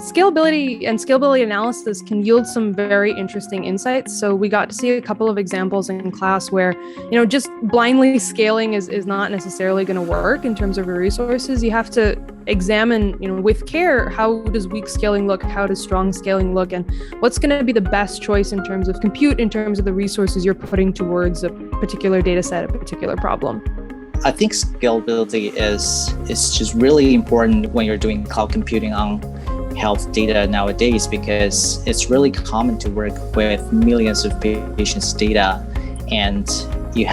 Scalability and scalability analysis can yield some very interesting insights. So we got to see a couple of examples in class where, just blindly scaling is not necessarily going to work in terms of your resources. You have to examine, with care, how does weak scaling look? How does strong scaling look? And what's going to be the best choice in terms of compute, in terms of the resources you're putting towards a particular data set, a particular problem? I think scalability is just really important when you're doing cloud computing on health data nowadays, because it's really common to work with millions of patients' data, and you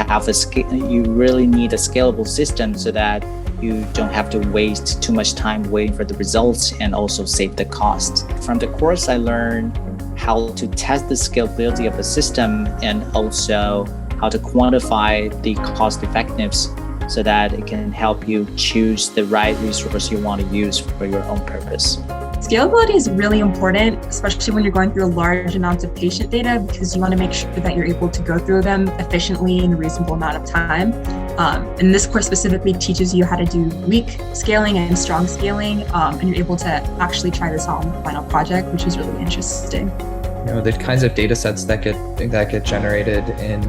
really need a scalable system so that you don't have to waste too much time waiting for the results and also save the cost. From the course, I learned how to test the scalability of the system and also how to quantify the cost effectiveness so that it can help you choose the right resource you want to use for your own purpose. Scalability is really important, especially when you're going through large amounts of patient data, because you want to make sure that you're able to go through them efficiently in a reasonable amount of time. And this course specifically teaches you how to do weak scaling and strong scaling, and you're able to actually try this out on the final project, which is really interesting. The kinds of data sets that get generated in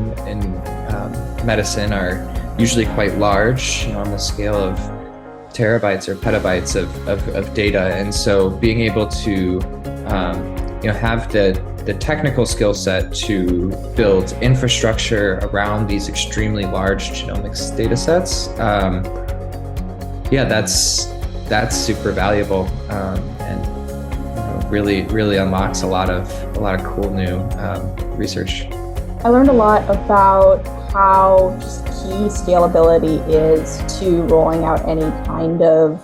medicine are usually quite large, on the scale of terabytes or petabytes of data. And so being able to have the technical skill set to build infrastructure around these extremely large genomics data sets, that's super valuable, and really unlocks a lot of cool new research. I learned a lot about how just key scalability is to rolling out any kind of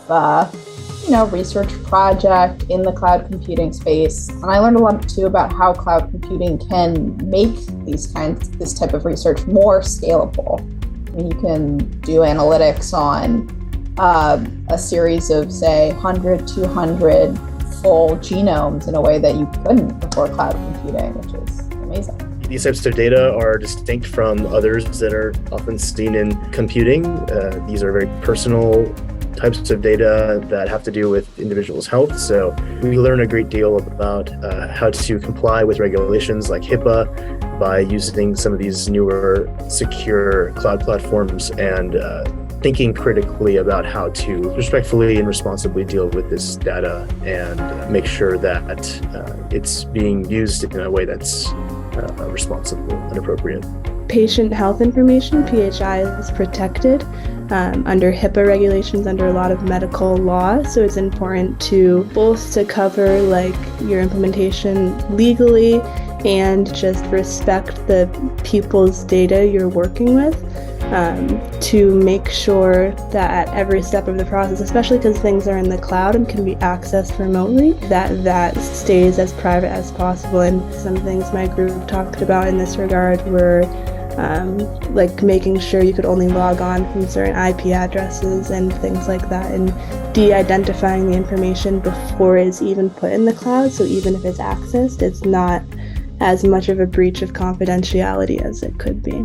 research project in the cloud computing space. And I learned a lot too about how cloud computing can make this type of research more scalable. You can do analytics on a series of, say, 100, 200 full genomes in a way that you couldn't before cloud computing, which is amazing. These types of data are distinct from others that are often seen in computing. These are very personal types of data that have to do with individuals' health. So we learn a great deal about how to comply with regulations like HIPAA by using some of these newer secure cloud platforms and thinking critically about how to respectfully and responsibly deal with this data and make sure that it's being used in a way that's responsible and appropriate. Patient health information, PHI, is protected under HIPAA regulations, under a lot of medical law. So it's important to both to cover your implementation legally and just respect the people's data you're working with, to make sure that at every step of the process, especially because things are in the cloud and can be accessed remotely, that stays as private as possible. And some things my group talked about in this regard were making sure you could only log on from certain IP addresses and things like that, and de-identifying the information before it's even put in the cloud. So even if it's accessed, it's not as much of a breach of confidentiality as it could be.